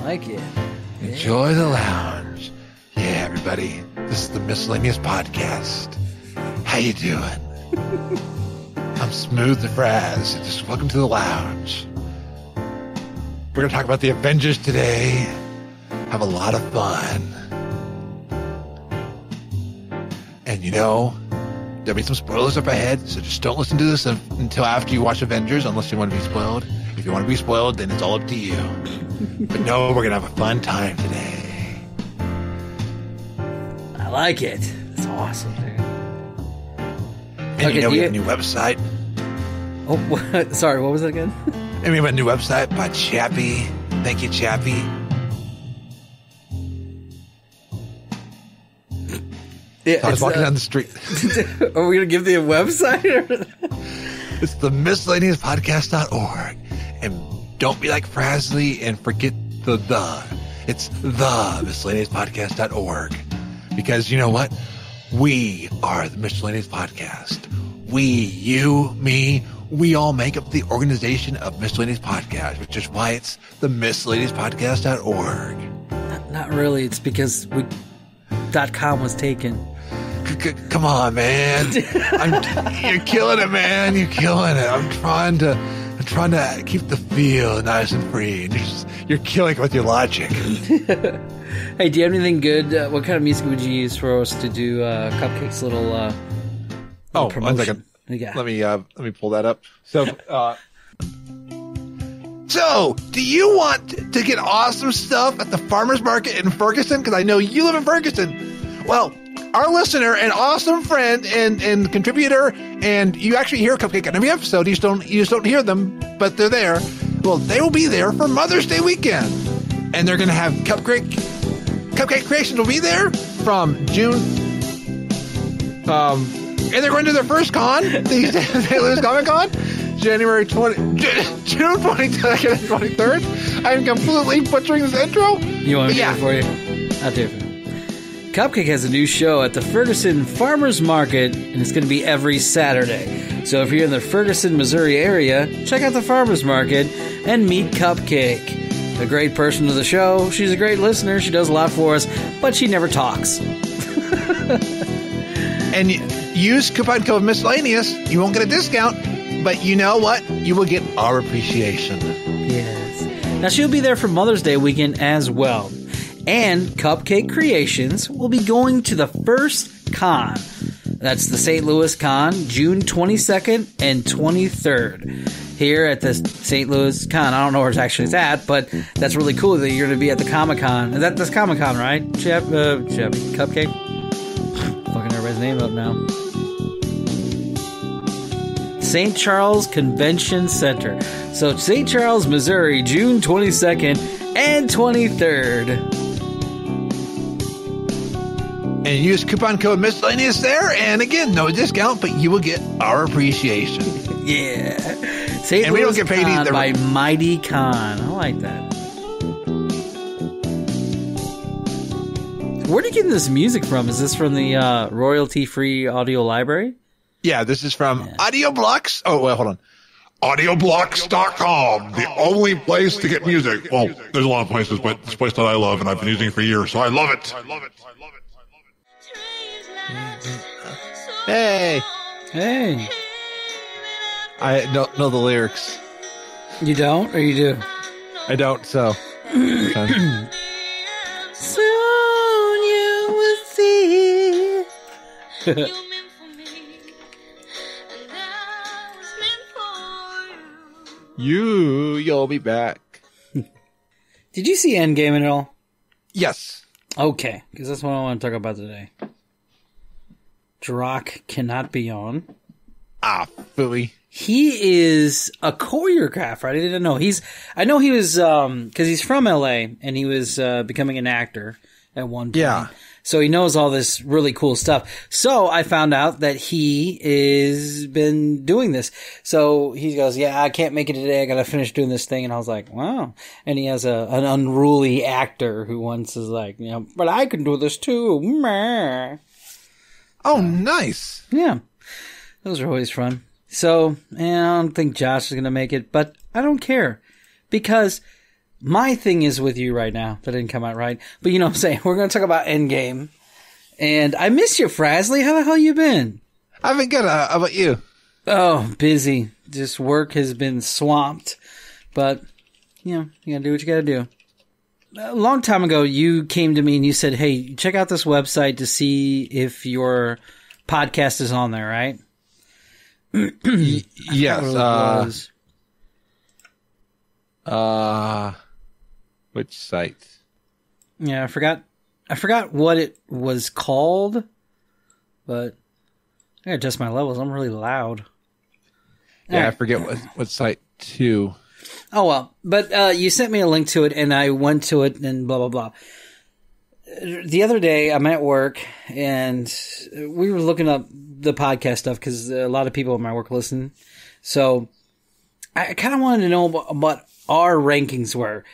like it. Enjoy the lounge. Yeah, everybody. This is the Miscellaneous Podcast. How you doing? I'm Smooth the Fraz. Just welcome to the lounge. We're going to talk about the Avengers today. Have a lot of fun. And you know, there'll be some spoilers up ahead, so just don't listen to this until after you watch Avengers, unless you want to be spoiled. If you want to be spoiled, then it's all up to you. But no, we're going to have a fun time today. I like it. It's awesome, dude. And okay, you know, we have a new website. Oh, what? Sorry, what was it again? And we have a new website by Chappie. Thank you, Chappie. Yeah, so I was walking down the street. Are we going to give the website? It's the miscellaneouspodcast.org. And don't be like Frazley and forget the. It's the miscellaneouspodcast.org. Because you know what? We are the Miscellaneous Podcast. We, you, me, we all make up the organization of Miscellaneous Podcast, which is why it's the miscellaneouspodcast.org. Not really. It's because .com was taken. Come on, man. You're killing it, man. You're killing it. I'm trying to keep the feel nice and free. And you're killing it with your logic. Hey, do you have anything good? What kind of music would you use for us to do CupCakes' little promotion? 1 second. Yeah. Let me pull that up. So, do you want to get awesome stuff at the farmer's market in Ferguson? Because I know you live in Ferguson. Well, our listener and awesome friend and contributor, and you actually hear CupCake on every episode. You just don't hear them, but they're there. Well, they will be there for Mother's Day weekend, and they're going to have CupCakes Creations will be there from June. And they're going to their first con, the St. Louis Comic Con, June 22nd and 23rd. I'm completely butchering this intro. You want me to do it for you? I'll do it for you. CupCake has a new show at the Ferguson Farmers Market, and it's going to be every Saturday. So if you're in the Ferguson, Missouri area, check out the Farmers Market and meet CupCake. A great person to the show. She's a great listener. She does a lot for us, but she never talks. And use coupon code Miscellaneous. You won't get a discount, but you know what? You will get our appreciation. Yes. Now, she'll be there for Mother's Day weekend as well. And CupCake Creations will be going to the first con. That's the St. Louis Con, June 22nd and 23rd. Here at the St. Louis Con. I don't know where it's actually at, but that's really cool that you're going to be at the Comic-Con. That's Comic-Con, right? CupCake? Fucking everybody's name up now. St. Charles Convention Center. So, St. Charles, Missouri, June 22nd and 23rd. And use coupon code Miscellaneous there. And again, no discount, but you will get our appreciation. Yeah. St. And Louis we don't get paid Con either. By Mighty Con. I like that. Where are you getting this music from? Is this from the royalty-free audio library? Yeah, this is from Audioblocks. Oh, well, hold on. Audioblocks.com, the only place to get music. Well, there's a lot of places, but it's a place that I love, and I've been using it for years, so I love it. Hey. Hey. I don't know the lyrics. You don't, or you do? I don't, so. Soon you will see. You'll be back. Did you see Endgame at all? Yes. Okay, because that's what I want to talk about today. Drock cannot be on. Philly. He is a choreographer. I didn't know. I know he was, because he's from LA, and he was becoming an actor at one point. Yeah. So he knows all this really cool stuff. So I found out that he is been doing this. So he goes, yeah, I can't make it today. I got to finish doing this thing. And I was like, wow. And he has an unruly actor who once is like, but I can do this too. Meh. Oh, nice. Yeah. Those are always fun. So, I don't think Josh is going to make it, but I don't care because my thing is with you right now. That didn't come out right. But you know what I'm saying? We're going to talk about Endgame. And I miss you, Frazley. How the hell you been? I've been good. How about you? Oh, busy. Just work has been swamped. But, you know, you got to do what you got to do. A long time ago, you came to me and you said, hey, check out this website to see if your podcast is on there, right? Yes. Which site? Yeah, I forgot what it was called, but I gotta adjust my levels. I'm really loud. Yeah, I forget what site too. Oh, well. But you sent me a link to it, and I went to it, and blah, blah, blah. The other day, I'm at work, and we were looking up the podcast stuff, because a lot of people at my work listen. So I kind of wanted to know what our rankings were.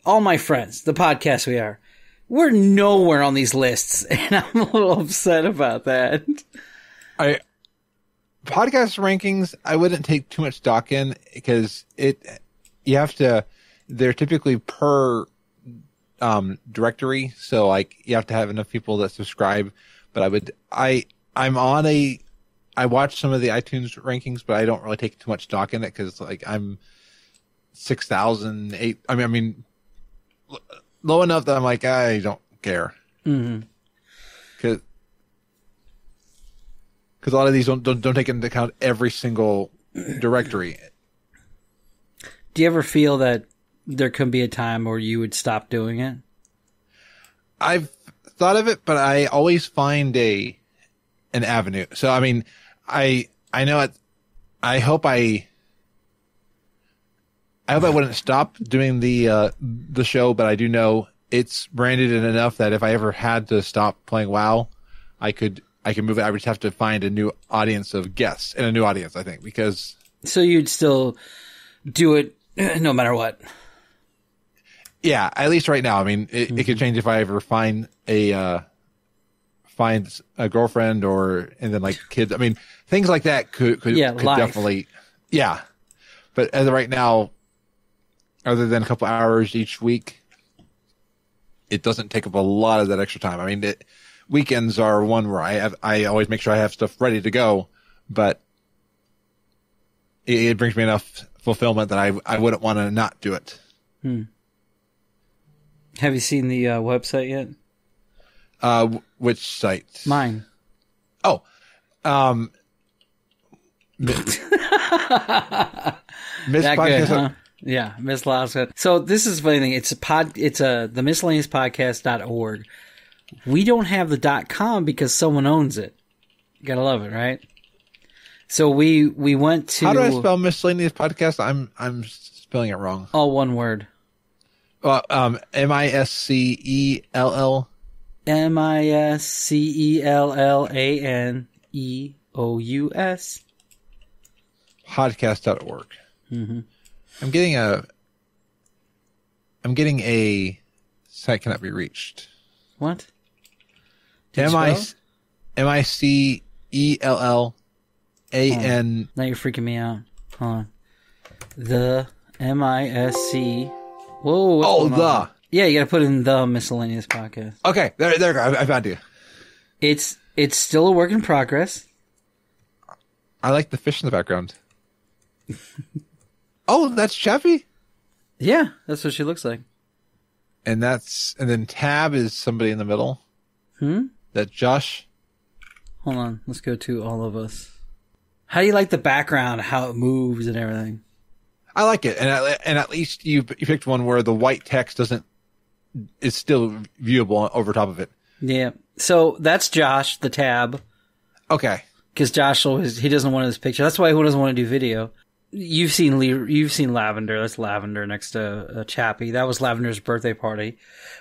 All my friends, the podcast we're nowhere on these lists, and I'm a little upset about that. Podcast rankings, I wouldn't take too much stock in, because they're typically per directory, so like you have to have enough people that subscribe. But I watch some of the iTunes rankings, but I don't really take too much stock in it, because like I'm 6,000, I mean low enough that I'm like, I don't care. Mm-hmm. Because a lot of these don't take into account every single directory. Do you ever feel that there could be a time where you would stop doing it? I've thought of it, but I always find an avenue. So I mean, I know it. I hope I wouldn't stop doing the show, but I do know it's branded in enough that if I ever had to stop playing WoW, I could move it. I would just have to find a new audience of guests and a new audience, I think, because. So you'd still do it no matter what. Yeah, at least right now. I mean, it could change if I ever find a girlfriend and then like kids. I mean, things like that could definitely, yeah. But as of right now, other than a couple hours each week, it doesn't take up a lot of that extra time. I mean, weekends are one where I always make sure I have stuff ready to go, but it brings me enough fulfillment that I wouldn't want to not do it. Have you seen the website yet? Which site? Mine. Oh, Miss Podcast. Good, huh? Yeah, Miss Lawson. So this is the funny thing. It's the miscellaneouspodcast.org. We don't have the .com because someone owns it. You gotta love it, right? So we went to. How do I spell miscellaneous podcast? I'm spelling it wrong. All one word. Miscellneous. Miscellneous. Podcast.org. Mm-hmm. I'm getting a site cannot be reached. What? Miscellnean. Now you're freaking me out. Hold on. The MISC. Whoa. Oh, the. Yeah, you got to put in the miscellaneous podcast. Okay, there. I found you. It's still a work in progress. I like the fish in the background. Oh, that's Chappie? Yeah, that's what she looks like. And then Tab is somebody in the middle. That Josh. Hold on, let's go to all of us. How do you like the background, how it moves and everything? I like it, and at least you picked one where the white text is still viewable over top of it. Yeah. So that's Josh, the Tab. Okay. Because Josh he doesn't want his picture. That's why he doesn't want to do video. You've seen Lavender. That's Lavender next to Chappie. That was Lavender's birthday party,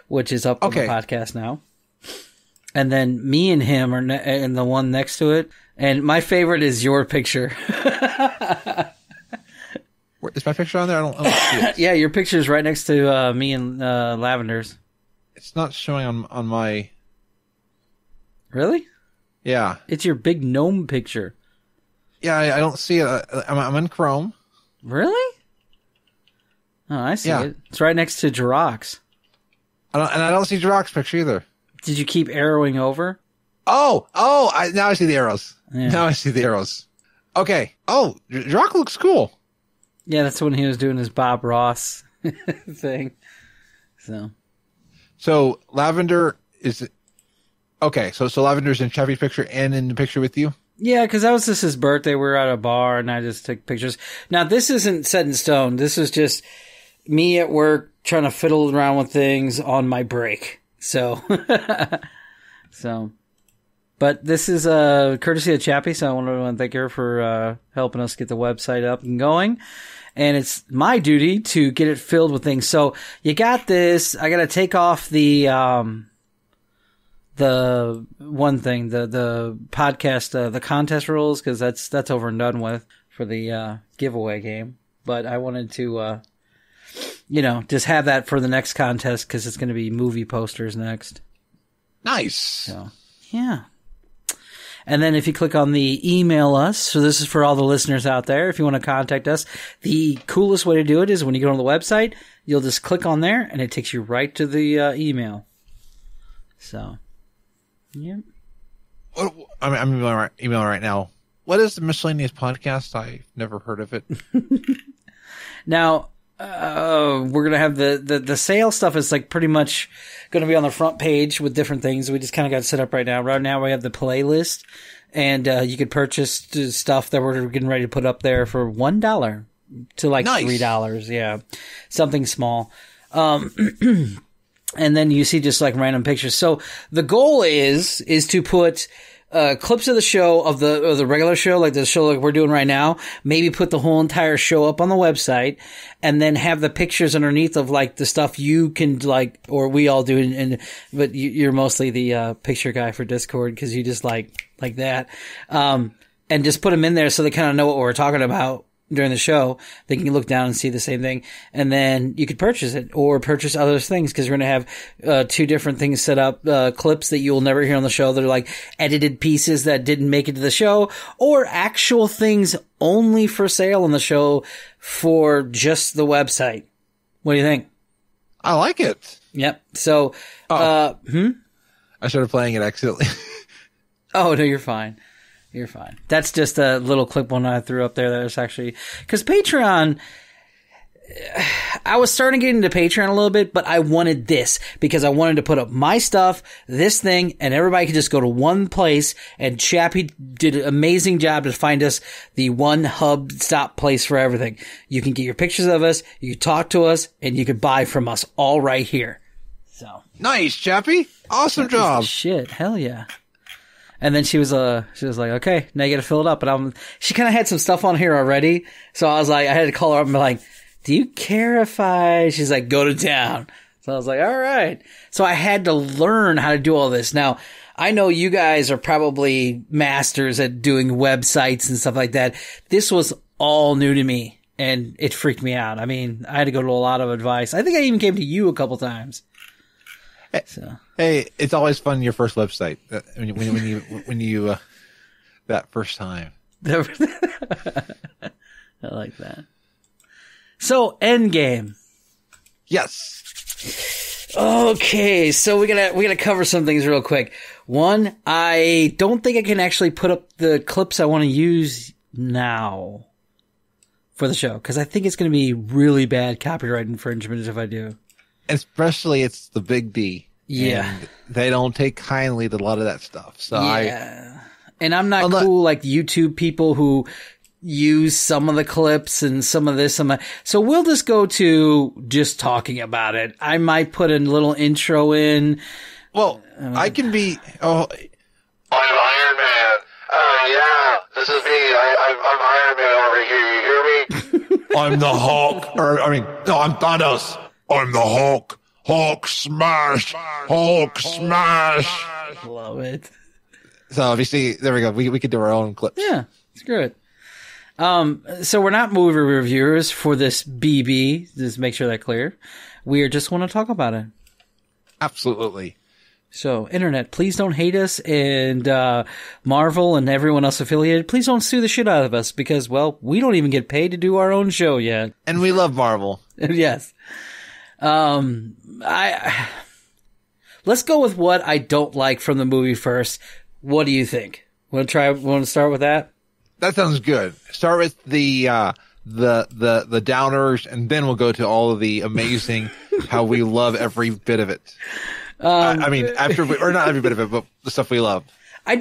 which is up on the podcast now. And then me and him are and the one next to it. And my favorite is your picture. Is my picture on there? I don't see it. Yeah, your picture is right next to me and Lavender's. It's not showing on my. Really? Yeah. It's your big gnome picture. Yeah, I don't see it. I'm in Chrome. Really? Oh, I see Yeah. it. It's right next to Jirox. I don't see Jirok's picture either. Did you keep arrowing over? Now I see the arrows. Yeah. Now I see the arrows. Okay. Oh, Jirok looks cool. Yeah, that's when he was doing his Bob Ross thing. So Lavender is okay. So Lavender's in Chappie's picture and in the picture with you. Yeah, because that was just his birthday. We were at a bar, and I just took pictures. Now, this isn't set in stone. This is just me at work trying to fiddle around with things on my break. So, but this is courtesy of Chappie, so I want to thank her for helping us get the website up and going. And it's my duty to get it filled with things. So you got this. I got to take off the one thing, the podcast, the contest rules, because that's over and done with for the giveaway game. But I wanted to, just have that for the next contest because it's going to be movie posters next. Nice. So, yeah. And then if you click on the email us, so this is for all the listeners out there, if you want to contact us, the coolest way to do it is when you go on the website, you'll just click on there and it takes you right to the email. So, yeah. I'm emailing right now. What is the Miscellaneous Podcast? I've never heard of it. Now, we're going to have the sale stuff is like pretty much going to be on the front page with different things. We just kind of got it set up right now. Right now we have the playlist, and you could purchase stuff that we're getting ready to put up there for $1 to like nice. $3. Yeah. Something small. And then you see just like random pictures. So the goal is to put clips of the show of the regular show, like the show like we're doing right now, maybe put the whole entire show up on the website and then have the pictures underneath of like the stuff you can like, or we all do. But you're mostly the picture guy for Discord because you just like that. And just put them in there so they kind of know what we're talking about during the show. They can look down and see the same thing. And then you could purchase it or purchase other things because we're going to have 2 different things set up, clips that you'll never hear on the show that are like edited pieces that didn't make it to the show or actual things only for sale on the show for just the website. What do you think? I like it. Yep. So, I started playing it accidentally. Oh, no, you're fine. You're fine. That's just a little clip one I threw up there. That was actually because Patreon. I was starting to get into Patreon a little bit, but I wanted this because I wanted to put up my stuff, this thing, and everybody could just go to one place. And Chappie did an amazing job to find us the one hub stop place for everything. You can get your pictures of us, you can talk to us, and you can buy from us all right here. So nice, Chappie. Awesome job. Shit, hell yeah. And then she was like, okay, now you got to fill it up. And she kind of had some stuff on here already. So I was like, I had to call her up and be like, do you care if she's like, go to town. So I was like, all right. So I had to learn how to do all this. Now, I know you guys are probably masters at doing websites and stuff like that. This was all new to me and it freaked me out. I mean, I had to go to a lot of advice. I think I even came to you a couple times. So. Hey, it's always fun your first website when you that first time. I like that. So, Endgame. Yes. Okay, so we gotta cover some things real quick. One, I don't think I can actually put up the clips I want to use now for the show because I think it's going to be really bad copyright infringement if I do. Especially it's the big D. Yeah. And they don't take kindly to a lot of that stuff. So yeah. And I'm not cool like YouTube people who use some of the clips and some of this. So we'll just go to just talking about it. I might put a little intro in. Well, I can be. Oh, I'm Iron Man. Yeah, this is me. I'm Iron Man over here. You hear me? I'm the Hulk. No, I'm Thanos. I'm the Hulk. Hulk smash! Hulk smash! Love it. So if you see, there we go. We could do our own clips. Yeah, screw it. So we're not movie reviewers for this BB. Just make sure that's clear. We just want to talk about it. Absolutely. So, Internet, please don't hate us, and Marvel and everyone else affiliated, please don't sue the shit out of us because, well, we don't even get paid to do our own show yet. And we love Marvel. Yes. Let's go with what I don't like from the movie first. What do you think? Want to start with that? That sounds good. Start with the downers, and then we'll go to all of the amazing, how we love every bit of it. I mean, or not every bit of it, but the stuff we love. I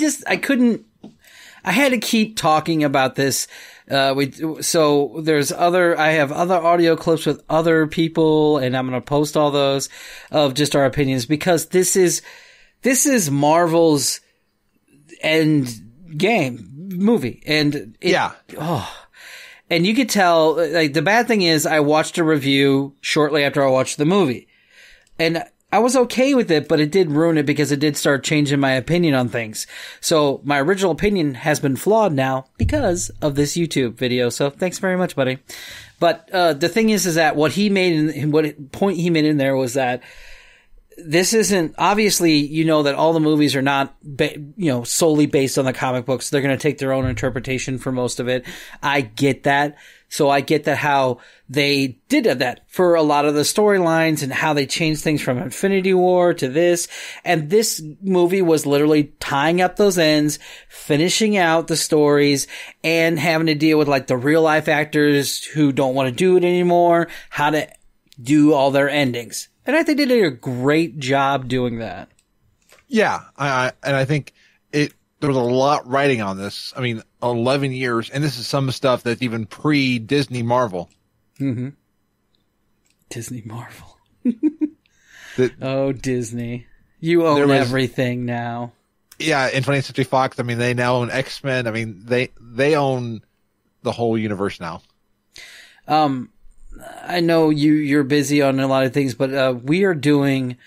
had to keep talking about this. I have other audio clips with other people, and I'm going to post all those of just our opinions, because this is Marvel's end game movie. And and you could tell, like, the bad thing is I watched a review shortly after I watched the movie, and I was okay with it, but it did ruin it because it did start changing my opinion on things. So my original opinion has been flawed now because of this YouTube video. So thanks very much, buddy. But the thing is that what point he made in there was that this isn't, obviously, that all the movies are not, solely based on the comic books. They're going to take their own interpretation for most of it. I get that. So I get that how they did that for a lot of the storylines and how they changed things from Infinity War to this. And this movie was literally tying up those ends, finishing out the stories, and having to deal with, like, the real life actors who don't want to do it anymore, how to do all their endings. And I think they did a great job doing that. Yeah. I think there was a lot writing on this. I mean, 11 years, and this is some stuff that's even pre-Disney Marvel. Mm-hmm. Disney Marvel. Oh, Disney. You own everything now. Yeah, in 20th Century Fox, I mean, they now own X-Men. I mean, they own the whole universe now. I know you're busy on a lot of things, but we are doing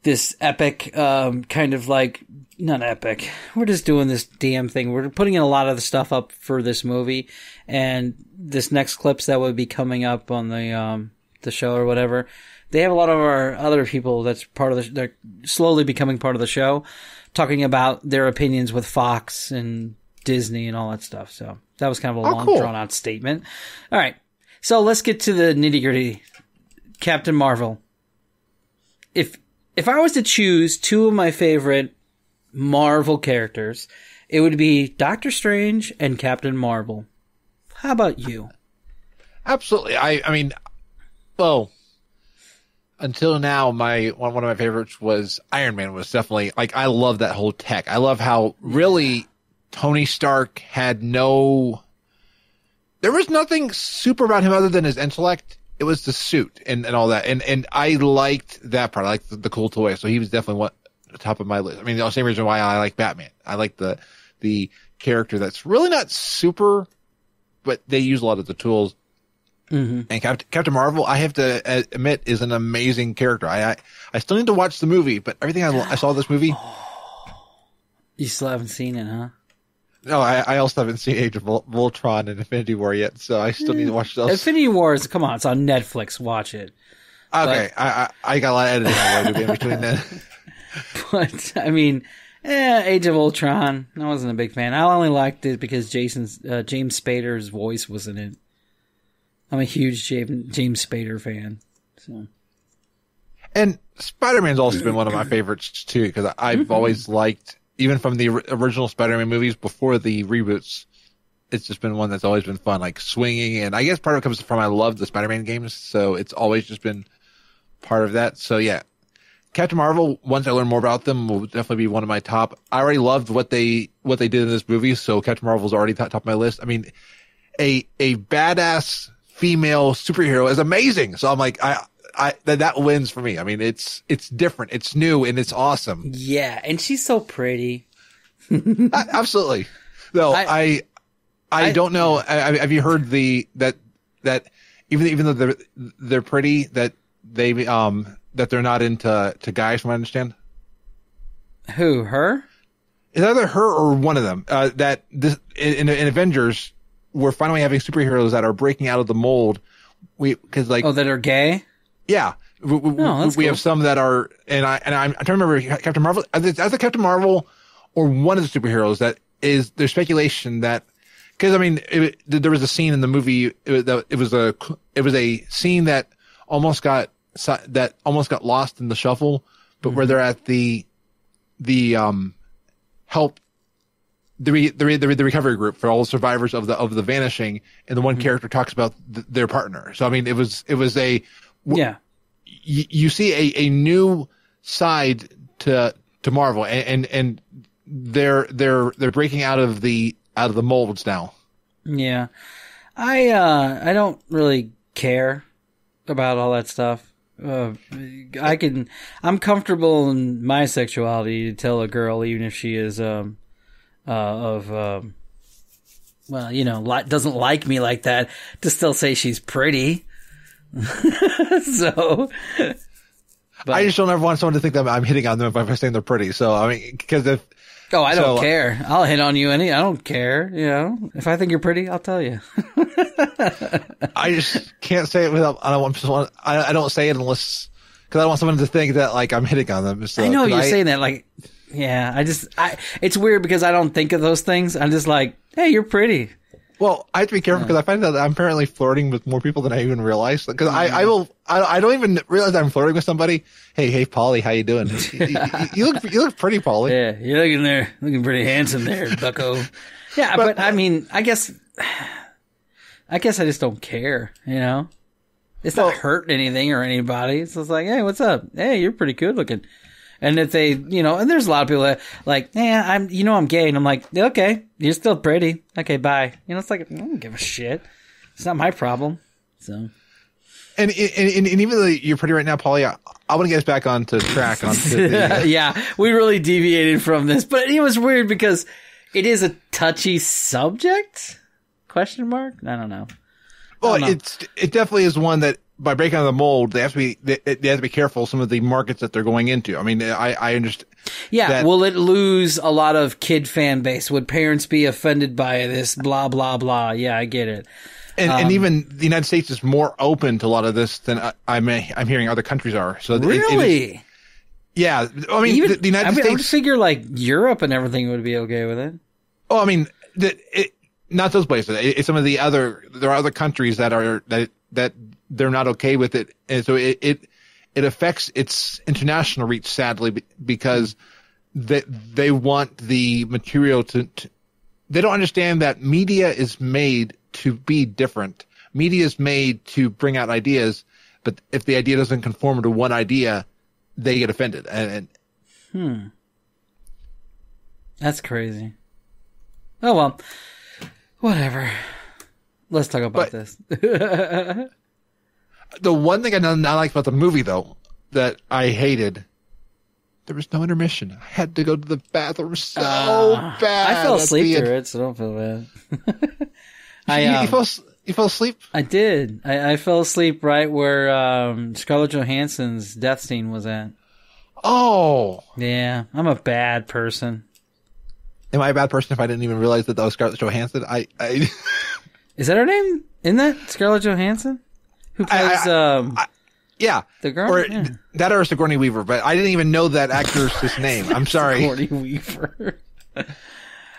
this epic, kind of like, not epic. We're just doing this damn thing. We're putting in a lot of the stuff up for this movie, and this next clips that would be coming up on the show or whatever. They have a lot of our other people that's they're slowly becoming part of the show, talking about their opinions with Fox and Disney and all that stuff. So that was kind of a long, drawn out statement. All right. So let's get to the nitty gritty. Captain Marvel. If I was to choose two of my favorite Marvel characters, it would be Doctor Strange and Captain Marvel. How about you? Absolutely. I mean, well, until now, one of my favorites was Iron Man. Was definitely, like, I love that whole tech. I love how really Tony Stark had there was nothing super about him other than his intellect. It was the suit and all that. And I liked that part. I liked the cool toy. So he was definitely top of my list. I mean, the same reason why I like Batman. I like the character that's really not super, but they use a lot of the tools. Mm-hmm. And Captain Marvel, I have to admit, is an amazing character. I still need to watch the movie, but everything I saw this movie. You still haven't seen it, huh? No, I also haven't seen Age of Voltron and Infinity War yet, so I still need to watch those. Infinity War come on, it's on Netflix. Watch it. Okay, but, I got a lot of editing I want to do in between then. But, I mean, Age of Ultron, I wasn't a big fan. I only liked it because James Spader's voice was in it. I'm a huge James Spader fan. So. And Spider-Man's also been one of my favorites, too, because I've always liked, even from the original Spider-Man movies before the reboots, it's just been one that's always been fun, like swinging. And I guess part of it comes from I love the Spider-Man games, so it's always just been part of that. So, yeah. Captain Marvel, once I learn more about them, will definitely be one of my top. I already loved what they did in this movie, so Captain Marvel's already top of my list. I mean, a badass female superhero is amazing. So I'm like, that wins for me. I mean, it's different, it's new, and it's awesome. Yeah, and she's so pretty. Absolutely. Though I don't know. Have you heard that even though they're pretty, that they that they're not into guys, from what I understand? Who, her? It's either her or one of them. That this in Avengers, we're finally having superheroes that are breaking out of the mold. That are gay? Yeah. We have some that are, and I'm trying to remember Captain Marvel, either Captain Marvel or one of the superheroes that is, there's speculation that because I mean, there was a scene in the movie. It was a scene that almost got lost in the shuffle, but where they're at the help the recovery group for all the survivors of the vanishing, and the one character talks about their partner. So I mean, it was you see a new side to Marvel, and they're breaking out of the molds now. Yeah, I don't really care about all that stuff. I'm comfortable in my sexuality to tell a girl, even if she is doesn't like me like that, to still say she's pretty. So, but I just don't ever want someone to think that I'm hitting on them if I'm saying they're pretty. So I mean, because I don't care. I'll hit on you I don't care. You know, if I think you're pretty, I'll tell you. I just can't say it without. I don't say it unless because I don't want someone to think that like I'm hitting on them. So, I know you're saying that like. Yeah, it's weird because I don't think of those things. I'm just like, hey, you're pretty. Well, I have to be careful because I find that I'm apparently flirting with more people than I even realize. Because I don't even realize I'm flirting with somebody. Hey, Polly, how you doing? you look pretty, Polly. Yeah, you're looking pretty handsome there, bucko. Yeah, but I mean, I guess I just don't care, you know? It's not hurting anything or anybody. It's just like, hey, what's up? Hey, you're pretty good looking. And if they, and there's a lot of people that like, I'm gay. And I'm like, okay, you're still pretty. Okay, bye. It's like, I don't give a shit. It's not my problem. So. And even though you're pretty right now, Polly, I want to get us back onto track. Yeah, we really deviated from this, but it was weird because it is a touchy subject? Question mark? I don't know. Well, it definitely is one that by breaking out of the mold, they have to be careful some of the markets that they're going into. I mean, I understand. Yeah, will it lose a lot of kid fan base? Would parents be offended by this? Blah blah blah. Yeah, I get it. And even the United States is more open to a lot of this than I'm hearing other countries are. So really, yeah. I mean, the United States. I would figure like Europe and everything would be okay with it. Oh, I mean, not those places. It's some of there are other countries that they're not okay with it, and so it affects its international reach, sadly, because they want the material to. They don't understand that media is made to be different. Media is made to bring out ideas, but if the idea doesn't conform to one idea, they get offended. That's crazy. Oh well, whatever. Let's talk about this. The one thing I liked about the movie, though, that I hated, there was no intermission. I had to go to the bathroom so bad. I fell asleep through it, so don't feel bad. You fell asleep? I did. I fell asleep right where Scarlett Johansson's death scene was at. Oh. Yeah, I'm a bad person. Am I a bad person if I didn't even realize that was Scarlett Johansson? Is that her name? Isn't that Scarlett Johansson? Who plays yeah, the girl? That or Sigourney Weaver, but I didn't even know that actress's name. I'm sorry. Sigourney Weaver.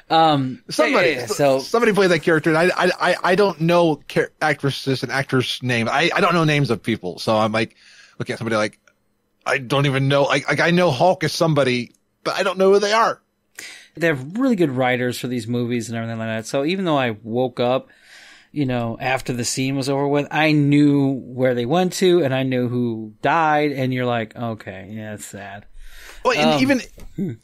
Somebody played that character, and I don't know actresses and actors' names. I don't know names of people, so I'm like looking at somebody like I don't even know. Like I know Hulk is somebody, but I don't know who they are. They have really good writers for these movies and everything like that. So even though I woke up, after the scene was over with, I knew where they went to and I knew who died. And you're like, okay, yeah, it's sad. Well, and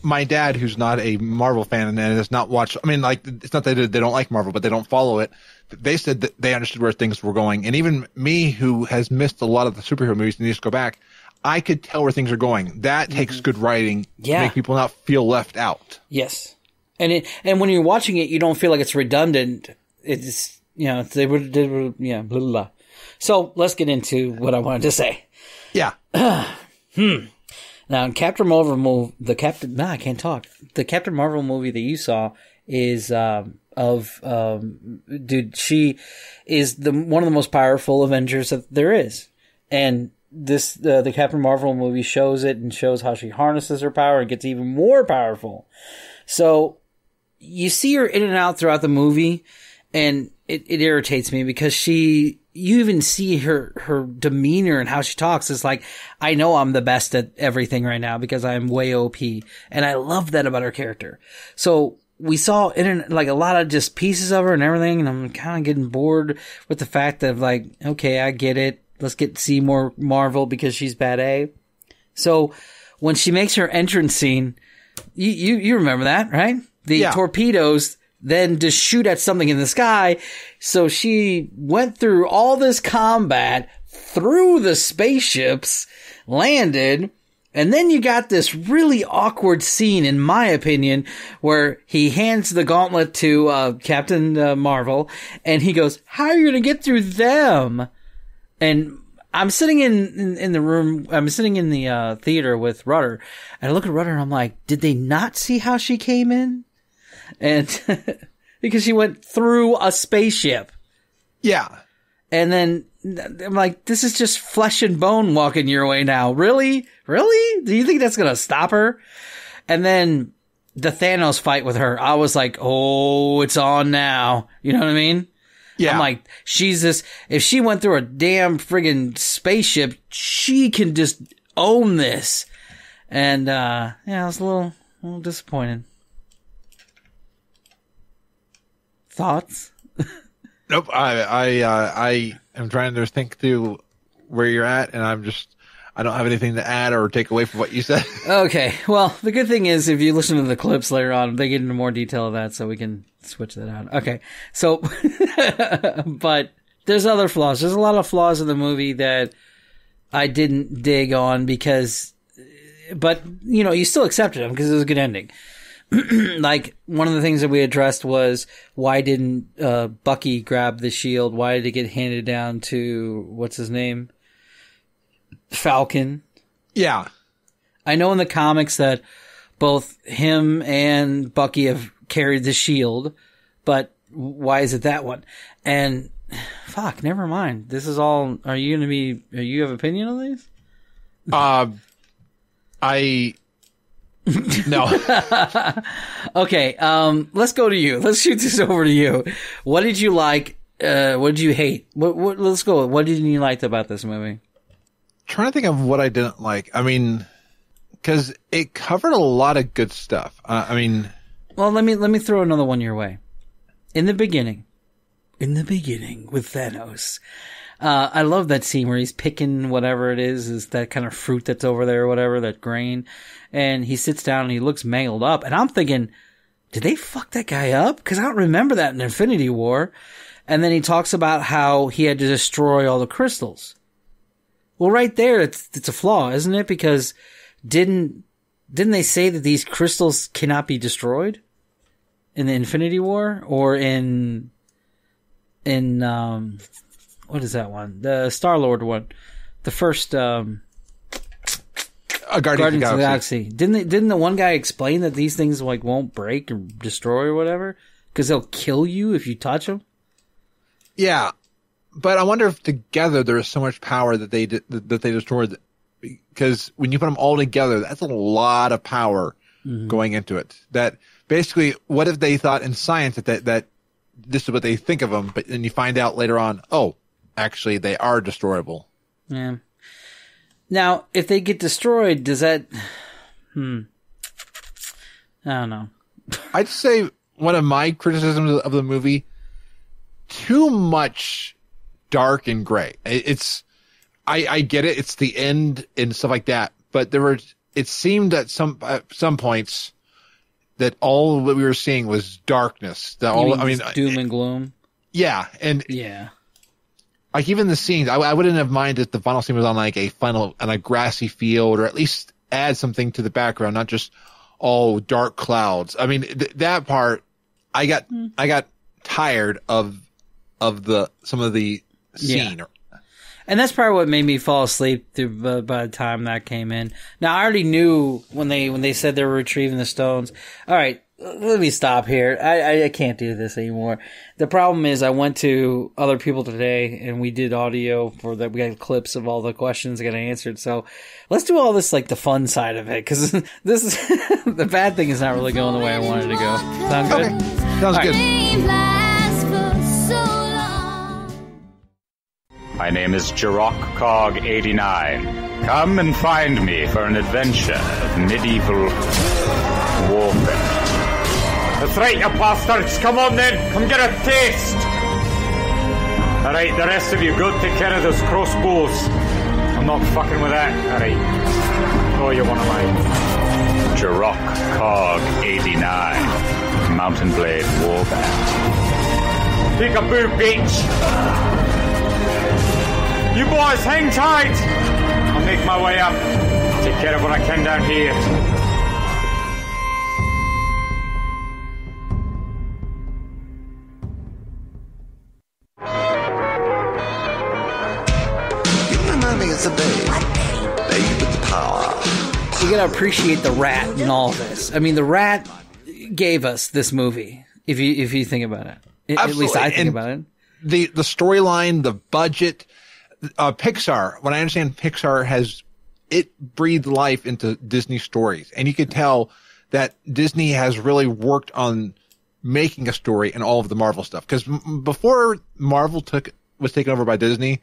my dad, who's not a Marvel fan and has not watched, I mean, like, it's not that they don't like Marvel, but they don't follow it. They said that they understood where things were going. And even me, who has missed a lot of the superhero movies and needs to go back, I could tell where things are going. That takes good writing to make people not feel left out. Yes. And when you're watching it, you don't feel like it's redundant. It's, they were, blah, blah, blah. So let's get into what I wanted to say. Yeah. Now, Captain Marvel the Captain Marvel movie that you saw is, she is one of the most powerful Avengers that there is. And the Captain Marvel movie shows it and shows how she harnesses her power and gets even more powerful. So you see her in and out throughout the movie, and it irritates me because you even see her demeanor and how she talks. It's like, I know I'm the best at everything right now because I'm way OP. And I love that about her character. So we saw like a lot of just pieces of her and everything. And I'm kind of getting bored with the fact that like, okay, I get it. Let's see more Marvel because she's bad A. So when she makes her entrance scene, you remember that, right? The torpedoes then just shoot at something in the sky. So she went through all this combat, through the spaceships, landed, and then you got this really awkward scene, in my opinion, where he hands the gauntlet to Captain Marvel, and he goes, "How are you going to get through them?" And I'm sitting in the room, I'm sitting in the theater with Rudder, and I look at Rudder and I'm like, did they not see how she came in? And because she went through a spaceship. Yeah. And then I'm like, this is just flesh and bone walking your way now. Really? Really? Do you think that's going to stop her? And then the Thanos fight with her, I was like, oh, it's on now. You know what I mean? Yeah. I'm like, if she went through a damn friggin' spaceship, she can just own this. And, I was a little disappointed. Thoughts? Nope. I am trying to think through where you're at, and I don't have anything to add or take away from what you said. Okay. Well, the good thing is if you listen to the clips later on, they get into more detail of that, so we can switch that out. Okay. So, but there's other flaws. There's a lot of flaws in the movie that I didn't dig on but, you still accepted them because it was a good ending. Like, one of the things that we addressed was, why didn't Bucky grab the shield? Why did it get handed down to, what's his name? Falcon. Yeah. I know in the comics that both him and Bucky have carried the shield, but why is it that one? And, fuck, never mind. This is all, you have opinion on these? No. Okay, let's go to you. Let's shoot this over to you. What did you like? What did you hate? Let's go. What didn't you like about this movie? Trying to think of what I didn't like. I mean, because it covered a lot of good stuff. Well, let me throw another one your way. In the beginning with Thanos, I love that scene where he's picking whatever it is that kind of fruit that's over there or whatever, that grain. And he sits down and he looks mangled up. And I'm thinking, did they fuck that guy up? Because I don't remember that in Infinity War. And then he talks about how he had to destroy all the crystals. Well, right there, it's a flaw, isn't it? Because didn't they say that these crystals cannot be destroyed in the Infinity War or in what is that one? The Star-Lord one. The first, Guardians of the Galaxy. Didn't the one guy explain that these things like won't break or destroy or whatever? Because they'll kill you if you touch them? Yeah. But I wonder if together there's so much power that they destroyed. Because when you put them all together, that's a lot of power going into it. That basically, what if they thought in science that this is what they think of them, but then you find out later on, oh, actually they are destroyable. Yeah. Now, if they get destroyed, does that... I don't know. I'd say one of my criticisms of the movie, too much dark and gray. I get it. It's the end and stuff like that. But it seemed at some points that all what we were seeing was darkness. Doom and gloom. Yeah. And yeah. Like even the scenes, I wouldn't have minded if the final scene was on like on a grassy field, or at least add something to the background, not just all dark clouds. I mean, that part, I got tired of some of the scene. Yeah. And that's probably what made me fall asleep by the time that came in. Now, I already knew when they said they were retrieving the stones. All right, let me stop here. I can't do this anymore. The problem is I went to other people today and we did audio for that. We got clips of all the questions that got answered. So let's do all this like the fun side of it, because this is the bad thing is not really going the way I wanted to go. Sound good? Okay. Sounds good. My name is Jirok Cog 89. Come and find me for an adventure of medieval warfare. That's right, you bastards. Come on then. Come get a taste. All right, the rest of you go take care of those crossbows. I'm not fucking with that. All right. Oh, you're one of mine. Jirok Cog 89. Mountain Blade Warband. Peekaboo, bitch. You boys, hang tight. I'll make my way up. Take care of what I can down here. Is a babe with the power. You gotta appreciate the rat in all this. I mean, the rat gave us this movie. If you think about it, at least I think about it. The storyline, the budget, Pixar. When I understand, Pixar has breathed life into Disney stories, and you could tell that Disney has really worked on making a story in all of the Marvel stuff. Because before Marvel was taken over by Disney,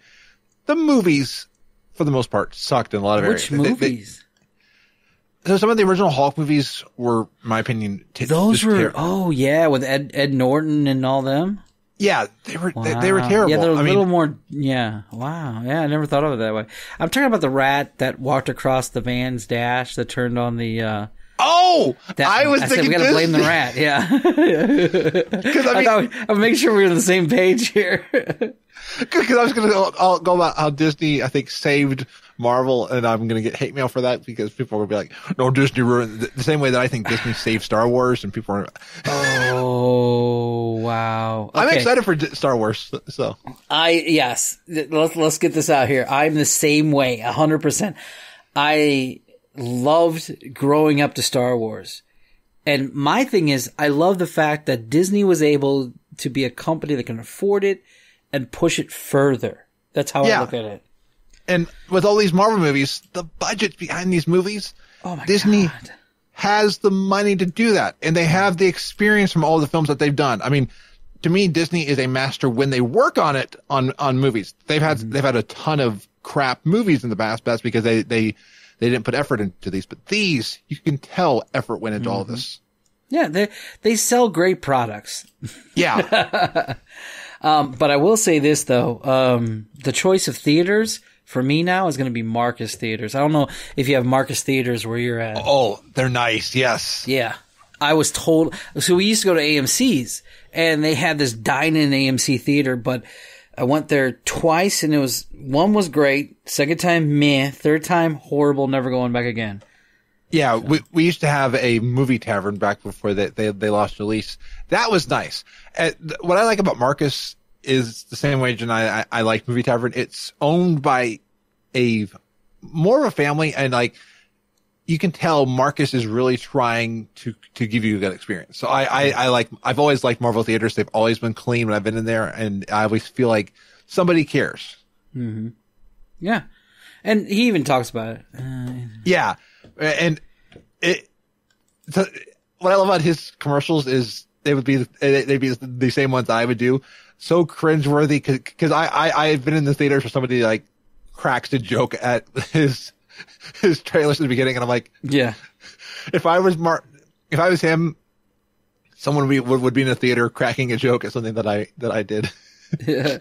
the movies, for the most part, sucked in a lot of areas. Which movies? So some of the original Hulk movies were, in my opinion, those were with Ed Norton and all them. Yeah, they were terrible. Yeah, they're a little more. Yeah, wow. Yeah, I never thought of it that way. I'm talking about the rat that walked across the van's dash that turned on the. I said we gotta blame the rat. Yeah, because I'm making sure we're on the same page here. Because I was going to go about how Disney, I think, saved Marvel, and I'm going to get hate mail for that because people will be like, no, Disney ruined the same way that I think Disney saved Star Wars, and people are. Oh, wow. Okay. I'm excited for Star Wars, so. Yes. Let's get this out here. I'm the same way, 100%. I loved growing up to Star Wars. And my thing is, I love the fact that Disney was able to be a company that can afford it and push it further. That's how I look at it. And with all these Marvel movies, the budget behind these movies, Disney has the money to do that. And they have the experience from all the films that they've done. I mean, to me, Disney is a master when they work on it on movies. They've had a ton of crap movies in the past. That's because they didn't put effort into these. But these, you can tell effort went into all of this. Yeah, they sell great products. Yeah. But I will say this, though. The choice of theaters for me now is going to be Marcus Theaters. I don't know if you have Marcus Theaters where you're at. Oh, they're nice. Yes. Yeah. I was told. So we used to go to AMC's, and they had this dine-in AMC theater, but I went there twice, and one was great. Second time, meh. Third time, horrible. Never going back again. Yeah, so. We used to have a movie tavern back before they lost the lease. That was nice. What I like about Marcus is the same way, Jen, I like movie tavern. It's owned by more of a family, and like you can tell Marcus is really trying to give you a good experience. So I've always liked Marvel theaters. They've always been clean when I've been in there, and I always feel like somebody cares. Mm-hmm. Yeah, and he even talks about it. Yeah. And what I love about his commercials is they'd be the same ones I would do. So cringeworthy because I've been in the theater for somebody like cracks a joke at his trailers at the beginning, and I'm like, yeah. If I was him, someone would be in the theater cracking a joke at something that I did. Yeah.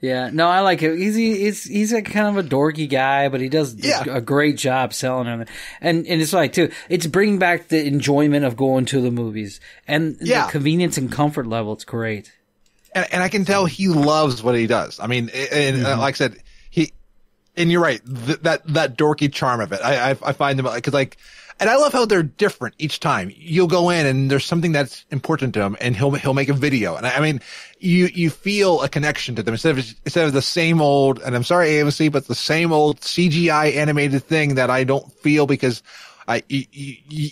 Yeah, no, I like it. He's a kind of a dorky guy, but he does a great job selling it. And it's like too, it's bringing back the enjoyment of going to the movies and the convenience and comfort level. It's great. And I can tell he loves what he does. I mean, like I said, and you're right, that dorky charm of it. I find them because like. And I love how they're different each time. You'll go in and there's something that's important to him, and he'll make a video. And I mean, you feel a connection to them instead of the same old, and I'm sorry AMC, but the same old CGI animated thing that I don't feel because I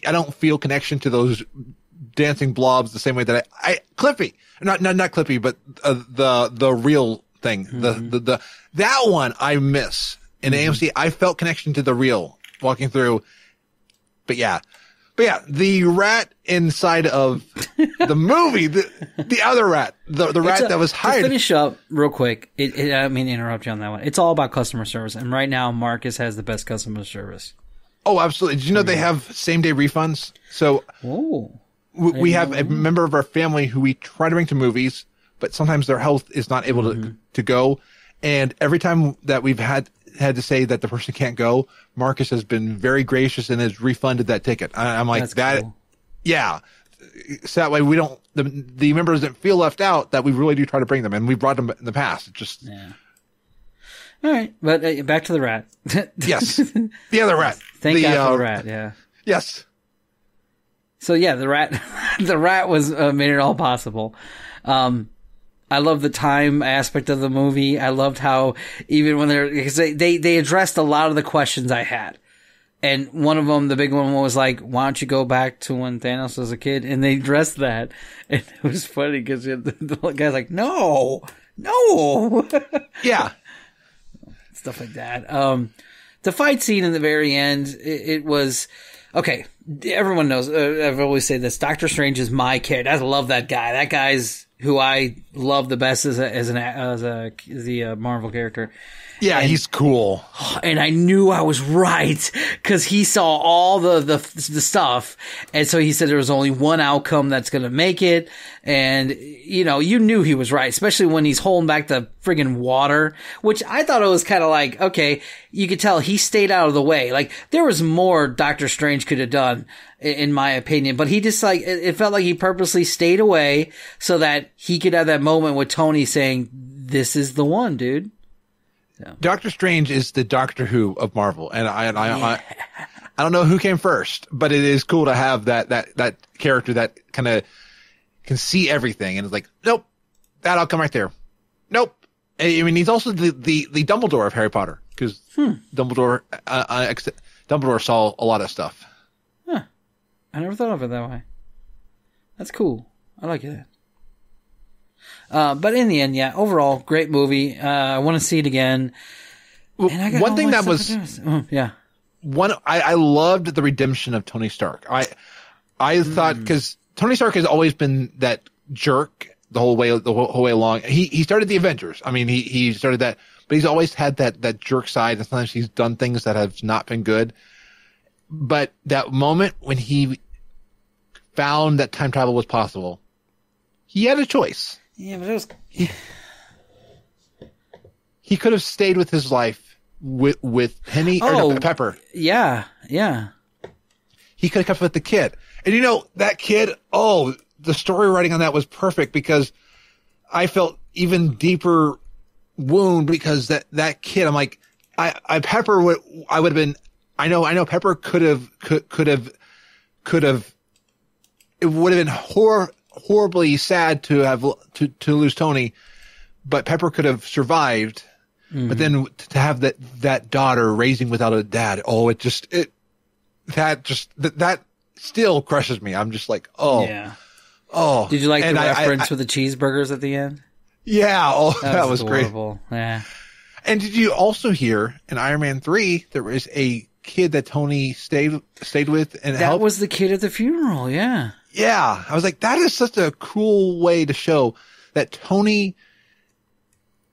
don't feel connection to those dancing blobs the same way that I Clippy, not Clippy, but the real thing, the that one I miss in AMC. I felt connection to the real walking through, but yeah, the rat inside of the movie, the other rat, the rat that was hired. To finish up real quick, I mean to interrupt you on that one. It's all about customer service, and right now Marcus has the best customer service. Oh, absolutely! Did you know they have same-day refunds? So we have a member of our family who we try to bring to movies, but sometimes their health is not able to go. And every time that we've had to say that the person can't go, Marcus has been very gracious and has refunded that ticket. I'm like, that's cool. Yeah. So that way we don't, the members don't feel left out, that we really do try to bring them. And we brought them in the past. It just, yeah. All right. But back to the rat. Yes. The other rat. Thank God for the rat. Yeah. Yes. So yeah, the rat was, made it all possible. I love the time aspect of the movie. I loved how even when they addressed a lot of the questions I had. And one of them, the big one was like, why don't you go back to when Thanos was a kid? And they addressed that. And it was funny because the guy's like, no. Yeah. Stuff like that. The fight scene in the very end, it was, okay. Everyone knows, I've always said this, Doctor Strange is my kid. I love that guy. That guy's who I love the best as the Marvel character. Yeah, and he's cool. And I knew I was right because he saw all the stuff. And so he said there was only one outcome that's going to make it. And, you knew he was right, especially when he's holding back the friggin' water, which I thought it was kind of like, okay, you could tell he stayed out of the way. Like there was more Doctor Strange could have done, in my opinion, but he just it felt like he purposely stayed away so that he could have that moment with Tony saying, this is the one, dude. So. Doctor Strange is the Doctor Who of Marvel, and I don't know who came first, but it is cool to have that character that kind of can see everything, and it's like, nope, that outcome right there, nope. I mean, he's also the Dumbledore of Harry Potter because Dumbledore saw a lot of stuff. Huh. I never thought of it that way. That's cool. I like it. But in the end, yeah, overall, great movie. I want to see it again. And one thing that was, I loved the redemption of Tony Stark. I thought, because Tony Stark has always been that jerk the whole way along. He started the Avengers. I mean, he started that, but he's always had that jerk side, and sometimes he's done things that have not been good. But that moment when he found that time travel was possible, he had a choice. Yeah, but it was... He could have stayed with his life with Penny or Pepper. Yeah. He could have kept with the kid. And that kid, the story writing on that was perfect because I felt even deeper wound because that kid, I'm like, Pepper would have been, I know Pepper could have, it would have been horribly sad to have to lose Tony, but Pepper could have survived. Mm-hmm. But then to have that daughter raising without a dad, that still crushes me. I'm just like, yeah. Did you like the reference with the cheeseburgers at the end? Yeah, that was adorable. Great. Yeah. And did you also hear in Iron Man 3 there was a kid that Tony stayed with and helped? That was the kid at the funeral. Yeah. Yeah, I was like, that is such a cool way to show that Tony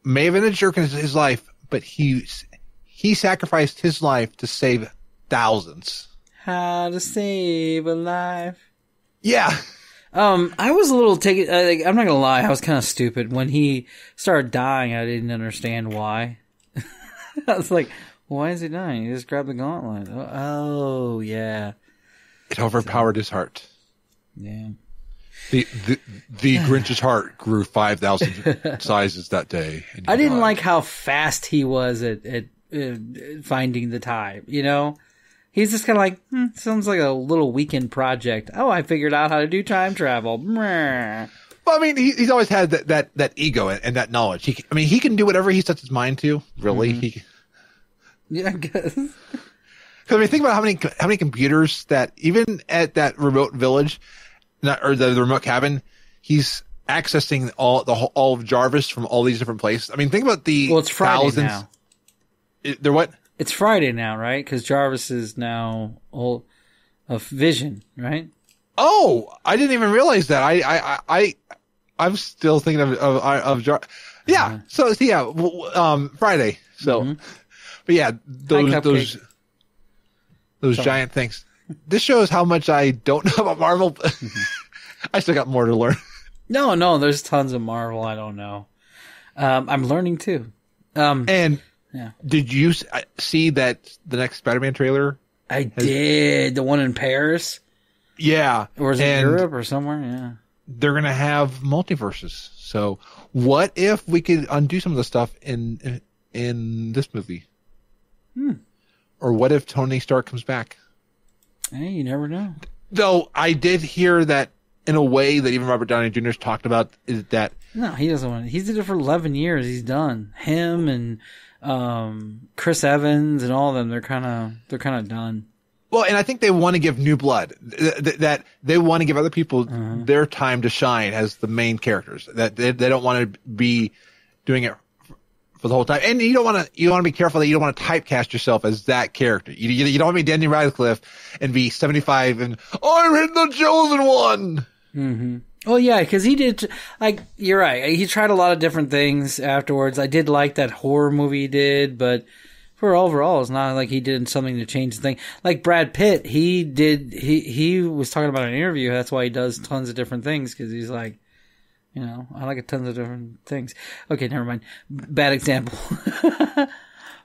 may have been a jerk in his life, but he sacrificed his life to save thousands. How to save a life. Yeah. I was a little taken. I'm not gonna lie, I was kind of stupid when he started dying. I didn't understand why. I was like, why is he dying? He just grabbed the gauntlet. Oh, yeah. It overpowered his heart. Yeah. The Grinch's heart grew 5,000 sizes that day. I didn't like how fast he was at finding the time. He's just kind of like, sounds like a little weekend project. Oh, I figured out how to do time travel. Well, I mean, he's always had that ego and that knowledge. He can do whatever he sets his mind to. Really, yeah, I guess. Because think about how many computers that even at that remote village. the remote cabin, he's accessing all of Jarvis from all these different places. I mean, think about the Well, it's Friday thousands. now. They're what? It's Friday now, right? Because Jarvis is now of Vision, right? Oh, I didn't even realize that. I'm still thinking of Jarvis. Yeah. So Friday. So, but yeah, those giant things. This shows how much I don't know about Marvel. I still got more to learn. No, there's tons of Marvel I don't know. I'm learning too. And yeah. Did you see that the next Spider-Man trailer? I did. The one in Paris? Yeah. Or is it Europe or somewhere? Yeah. They're going to have multiverses. So what if we could undo some of the stuff in this movie? Or what if Tony Stark comes back? Hey, you never know. Though I did hear that in a way that even Robert Downey Jr. 's talked about is that... No, he doesn't want it. He's did it for 11 years. He's done. Him and Chris Evans and all of them, they're kind of done. Well, and I think they want to give new blood. That they want to give other people their time to shine as the main characters. That they don't want to be doing it for the whole time. And you want to be careful that you don't want to typecast yourself as that character. You don't want to be Daniel Radcliffe and be 75 and I'm the chosen one. Mm-hmm. Well, yeah, because he did, like, you're right. He tried a lot of different things afterwards. I did like that horror movie he did, but for overall, it's not like he did something to change the thing. Like Brad Pitt, he was talking about in an interview, that's why he does tons of different things, because he's like, I like tons of different things. Okay, never mind. Bad example.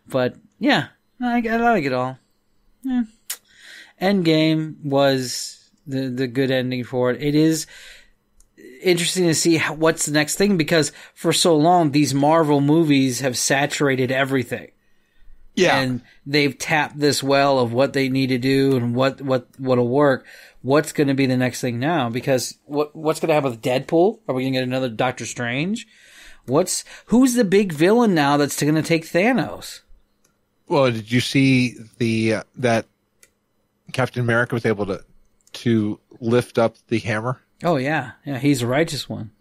But, yeah, I like it all. Yeah. Endgame was the good ending for it. It is interesting to see what's the next thing, because for so long these Marvel movies have saturated everything. Yeah. And they've tapped this well of what they need to do and what'll work. What's going to be the next thing now? Because what's going to happen with Deadpool? Are we going to get another Doctor Strange? Who's the big villain now that's going to take Thanos? Well, did you see that Captain America was able to lift up the hammer? Oh, yeah. Yeah, he's a righteous one.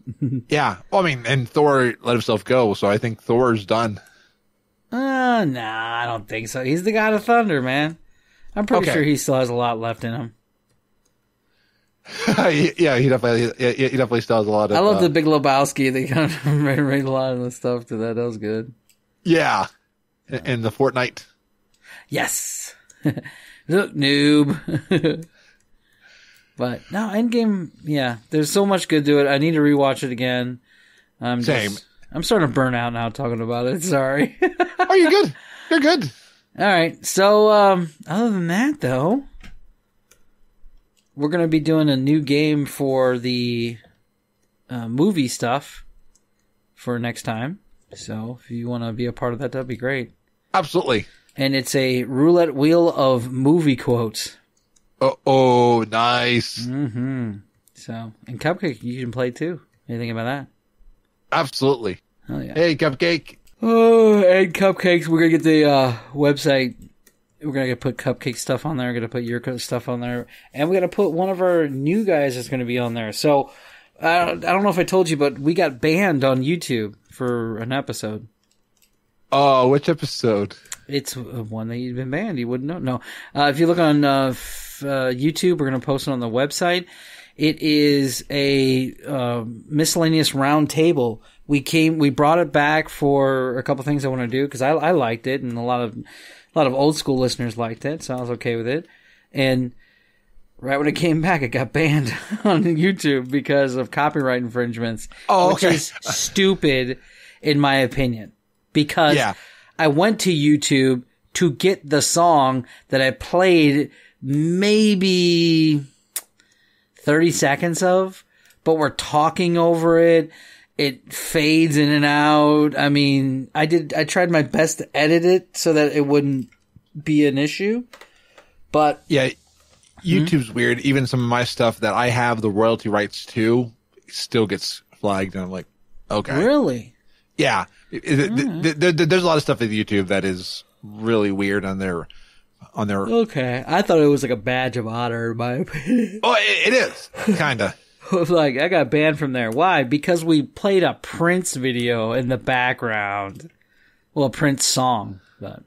Yeah. Well, I mean, and Thor let himself go, so I think Thor's done. Nah, I don't think so. He's the god of thunder, man. I'm pretty sure he still has a lot left in him. Yeah, he definitely still has a lot of... I love the Big Lebowski. They kind of made a lot of the stuff to that. That was good. Yeah. And the Fortnite. Yes. Look, noob. But no, Endgame, yeah, there's so much good to it. I need to rewatch it again. Same. I'm starting to burn out now talking about it. Sorry. Oh, you're good. You're good. All right. So, other than that, though, we're going to be doing a new game for the movie stuff for next time. So, if you want to be a part of that, that'd be great. Absolutely. And it's a roulette wheel of movie quotes. Oh, nice. Mm-hmm. So, and Cupcake, you can play too. Anything about that? Absolutely. Oh, yeah. Hey, Cupcake. Oh, and Cupcakes. We're going to get the website. We're going to put Cupcake stuff on there. We're going to put your stuff on there. And we're going to put one of our new guys that's going to be on there. So, I don't know if I told you, but we got banned on YouTube for an episode. Oh, which episode? It's one that you've been banned. You wouldn't know. No. If you look on YouTube, we're going to post it on the website. It is a miscellaneous round table. We brought it back for a couple things I want to do because I liked it, and a lot of old school listeners liked it, so I was okay with it. And right when it came back, it got banned on YouTube because of copyright infringements, which is stupid in my opinion. Because I went to YouTube to get the song that I played maybe 30 seconds of, but we're talking over it. It fades in and out. I mean, I tried my best to edit it so that it wouldn't be an issue. But yeah, YouTube's weird. Even some of my stuff that I have the royalty rights to still gets flagged, and I'm like, okay. Really? Yeah. There's a lot of stuff with YouTube that is really weird on their. Okay, I thought it was like a badge of honor, in my opinion. Oh, it is kinda. Like, I got banned from there. Why? Because we played a Prince video in the background. Well, a Prince song, but.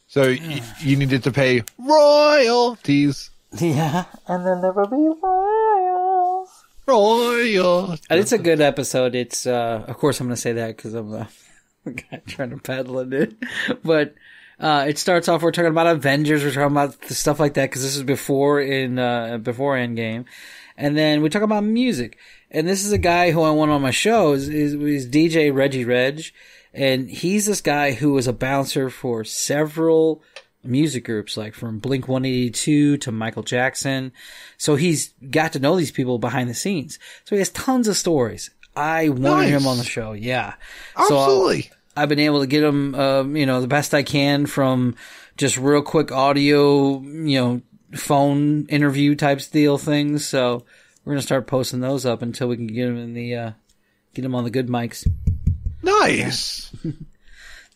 So you needed to pay royalties. Yeah, and then there will be royals. Royals. And it's a good episode. It's, of course I'm going to say that because I'm a guy trying to peddle it. But, it starts off, we're talking about Avengers, we're talking about stuff like that, because this is before Endgame. And then we talk about music. And this is a guy who I want on my show, is DJ Reggie Reg. And he's this guy who was a bouncer for several music groups, like from Blink-182 to Michael Jackson. So he's got to know these people behind the scenes. So he has tons of stories. I wanted him on the show, yeah. Absolutely. So I've been able to get him, the best I can from just real quick audio, phone interview type deal things. So we're going to start posting those up until we can get him get him on the good mics. Nice.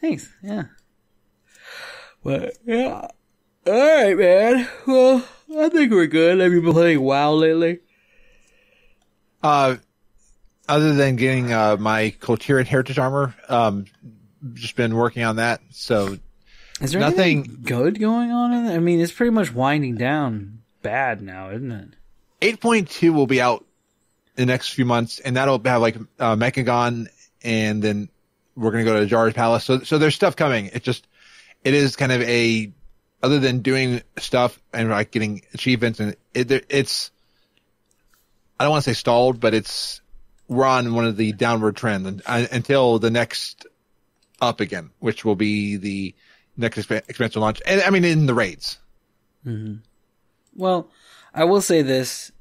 Thanks. Yeah. But yeah. All right, man. Well, I think we're good. Have you been playing WoW lately? Other than getting my Coltirian Heritage armor, just been working on that. So is there nothing anything good going on in it? I mean, it's pretty much winding down bad now, isn't it? 8.2 will be out in the next few months, and that'll have like Mechagon, and then we're going to go to Jar's Palace. So there's stuff coming. It is kind of other than doing stuff and like getting achievements, and it's, I don't want to say stalled, but we're on one of the downward trend until the next up again, which will be the next expansion launch. And I mean, in the raids. Mm-hmm. Well, I will say this,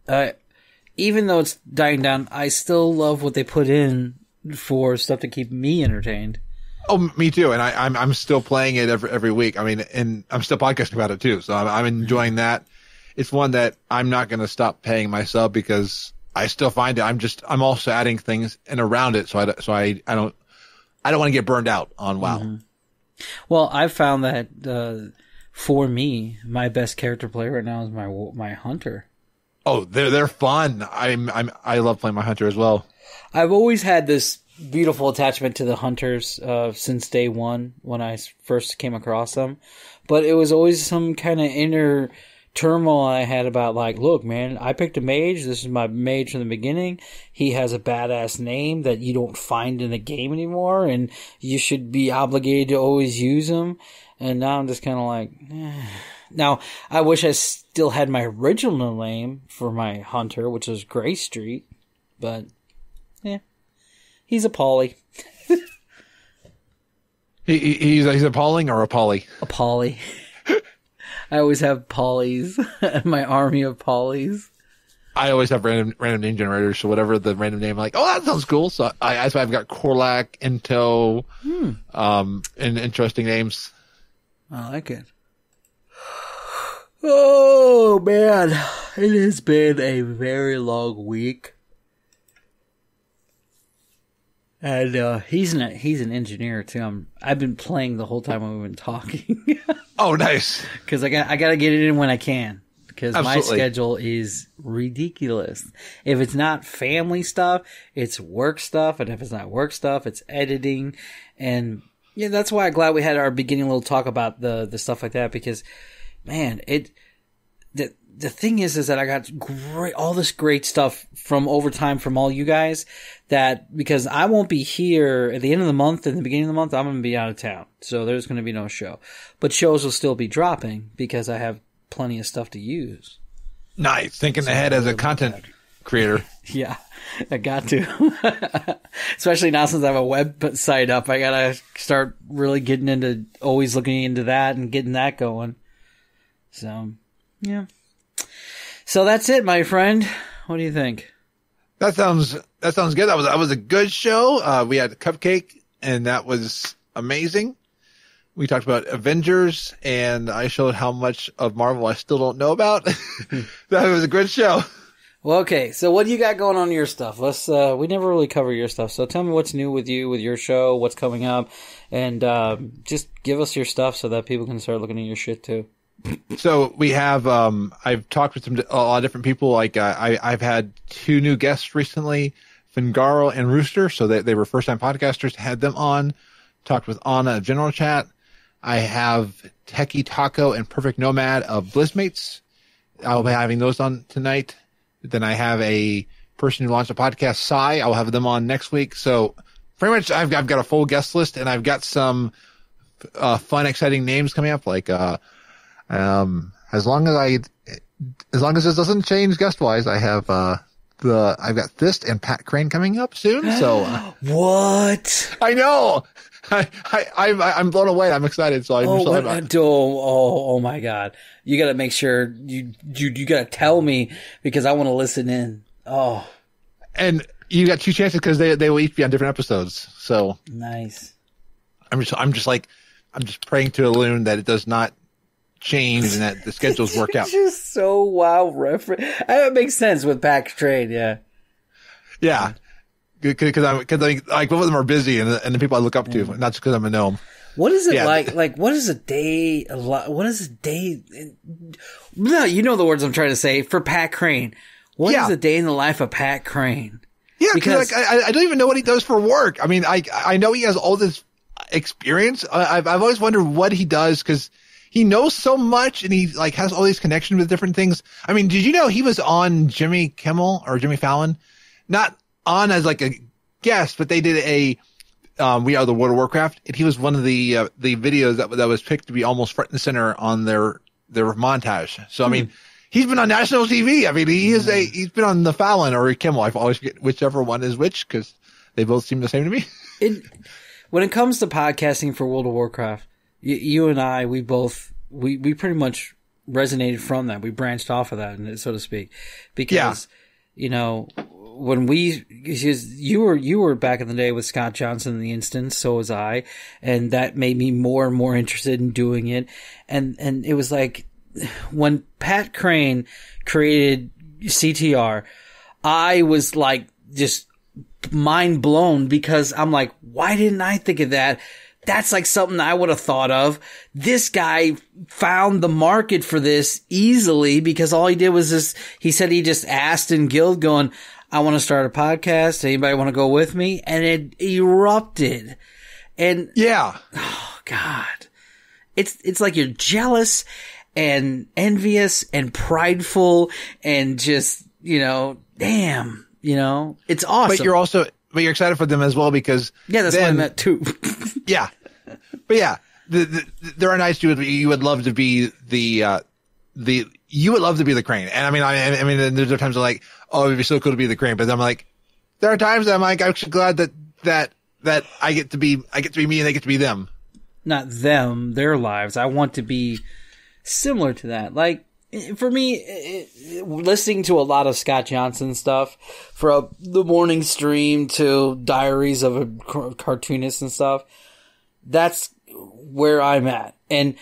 even though it's dying down, I still love what they put in for stuff to keep me entertained. Oh, me too. And I'm still playing it every week. I mean, and I'm still podcasting about it too. So I'm enjoying that. It's one that I'm not going to stop paying my sub because I still find it. I'm also adding things and around it. So I don't want to get burned out on WoW. Mm-hmm. Well, I've found that, for me, my best character player right now is my hunter. Oh, they're fun. I love playing my hunter as well. I've always had this beautiful attachment to the hunters, since day one when I first came across them. But it was always some kind of inner turmoil I had about, like, look, man, I picked a mage. This is my mage from the beginning. He has a badass name that you don't find in the game anymore, and you should be obligated to always use him. And now I'm just kind of like, eh. Now, I wish I still had my original name for my hunter, which was Gray Street, but, yeah, he's a Polly. He's a Pauling or a Polly? A Polly. I always have Pollys, my army of Pollys. I always have random name generators, so whatever the random name, I'm like, oh, that sounds cool. So that's why I've got Korlak, Into, and interesting names. I like it. Oh, man. It has been a very long week. And he's an engineer, too. I've been playing the whole time we've been talking. Oh, nice. Because I got to get it in when I can. Because my Absolutely. schedule is ridiculous. If it's not family stuff, it's work stuff. And if it's not work stuff, it's editing. And yeah, that's why I'm glad we had our beginning little talk about the stuff like that. Because, man, the thing is that I got all this great stuff from overtime from all you guys, that because I won't be here at the end of the month and the beginning of the month, I'm going to be out of town. So there's going to be no show, but shows will still be dropping because I have plenty of stuff to use. Nice. Thinking ahead as a content creator. Yeah, I got to, especially now since I have a website up, I got to start really getting into always looking into that and getting that going. So, yeah. So that's it, my friend. What do you think? That sounds good. That was a good show. We had CupCake, and that was amazing. We talked about Avengers, and I showed how much of Marvel I still don't know about. That was a good show. Well, okay. So what do you got going on your stuff? Let's. We never really cover your stuff, so tell me what's new with you, with your show, what's coming up, and just give us your stuff so that people can start looking at your shit too. So we have, I've talked with a lot of different people. Like, I've had 2 new guests recently, Fingaro and Rooster. So they were first time podcasters, had them on, talked with Anna of General Chat. I have Techie Taco and Perfect Nomad of Blizzmates. I'll be having those on tonight. Then I have a person who launched a podcast, Sai. I'll have them on next week. So pretty much I've got a full guest list, and I've got some, fun, exciting names coming up. Like, as long as this doesn't change guest wise, I have I've got Fist and Pat Crane coming up soon. So What? I know. I'm blown away. I'm excited. So Oh my God! You got to make sure you got to tell me because I want to listen in. Oh, and you got 2 chances because they will each be on different episodes. So nice. I'm just praying to a loon that it does not change and that the schedules work out. It's just so wild reference. It makes sense with Pack Trade, yeah. Yeah. Because like both of them are busy and the people I look up to, not just because I'm a gnome. What is it like? Like, what is a day? What is a day? No, you know the words I'm trying to say for Pat Crane. What is a day in the life of Pat Crane? Yeah, because like, I don't even know what he does for work. I mean, I know he has all this experience. I've always wondered what he does because he knows so much and he like has all these connections with different things. I mean, did you know he was on Jimmy Kimmel or Jimmy Fallon? Not on as like a guest, but they did a We Are the World of Warcraft, and he was one of the videos that was picked to be almost front and center on their montage. So I mean, he's been on national TV. I mean, he's been on the Fallon or Kimmel. I always forget whichever one is which because they both seem the same to me. When it comes to podcasting for World of Warcraft, you and I, we pretty much resonated from that. We branched off of that, so to speak, because you know. When you were back in the day with Scott Johnson in the instance, so was I, and that made me more and more interested in doing it. And it was like when Pat Crane created CTR, I was like just mind blown because I'm like, why didn't I think of that? That's like something I would have thought of. This guy found the market for this easily because all he did was this. He said he just asked in Guild going, I want to start a podcast. Anybody want to go with me? And it erupted. And oh God, it's like you're jealous and envious and prideful and just, damn, it's awesome. But you're excited for them as well because that's what I meant too. Yeah. But yeah, there are nights you would love to be you would love to be the Crane. And I mean, there's times I'm like, oh, it'd be so cool to be the Crane. But I'm like, there are times that I'm like, I'm actually glad that I get to be me and they get to be them. Not them, their lives. I want to be similar to that. Like, for me, listening to a lot of Scott Johnson stuff, from the morning stream to diaries of a cartoonist and stuff, that's where I'm at. And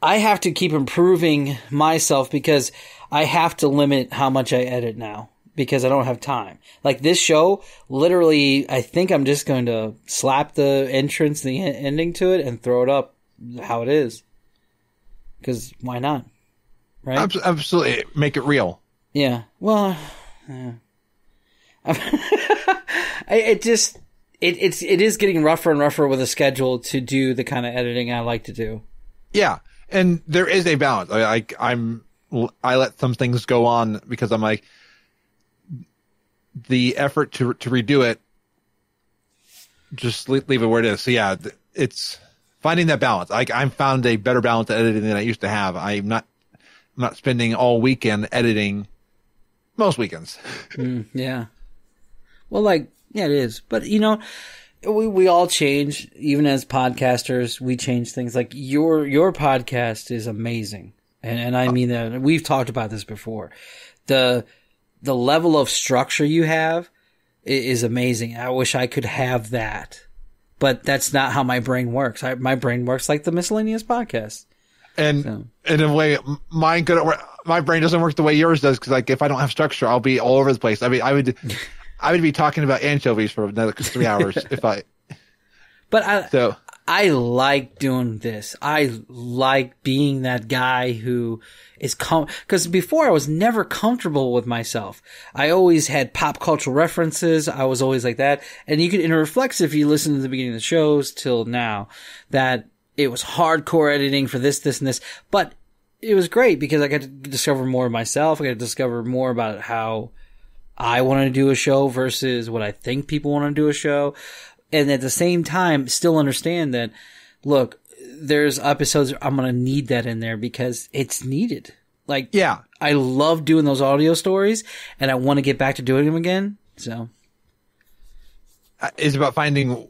I have to keep improving myself because I have to limit how much I edit now because I don't have time. Like this show, literally, I think I'm just going to slap the entrance, the ending to it and throw it up how it is. Because why not? Right? Absolutely. Make it real. Yeah. Well, it is getting rougher and rougher with a schedule to do the kind of editing I like to do. Yeah. And there is a balance. I let some things go on because I'm like, the effort to redo it, just leave it where it is. So yeah, it's finding that balance. I've found a better balance at editing than I used to have. I'm not spending all weekend editing most weekends. Yeah. Well, it is. But we all change, even as podcasters, we change things. Like your podcast is amazing. And I mean that. We've talked about this before. The level of structure you have is amazing. I wish I could have that. But that's not how my brain works. My brain works like the miscellaneous podcast. And in a way, my brain doesn't work the way yours does because if I don't have structure, I'll be all over the place. I mean, I would be talking about anchovies for another 3 hours if I. But I like doing this. I like being that guy who is because before I was never comfortable with myself. I always had pop cultural references. I was always like that. And and it reflects if you listen to the beginning of the shows till now that it was hardcore editing for this, and this. But it was great because I got to discover more of myself. I got to discover more about how I want to do a show versus what I think people want to do a show. And at the same time, still understand that, look, there's episodes I'm going to need that in there because it's needed. Like, yeah, I love doing those audio stories and I want to get back to doing them again. So it's about finding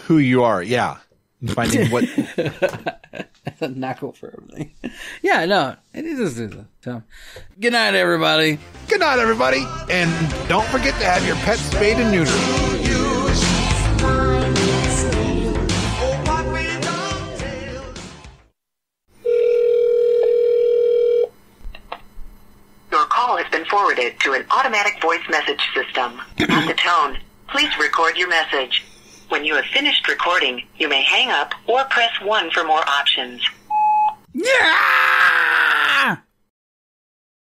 who you are. Yeah. Finding what. Not go for everything. Yeah, no, it is. So, good night, everybody. Good night, everybody. And don't forget to have your pet spayed and neutered. Your call has been forwarded to an automatic voice message system. At the tone, please record your message. When you have finished recording, you may hang up or press 1 for more options. Yeah!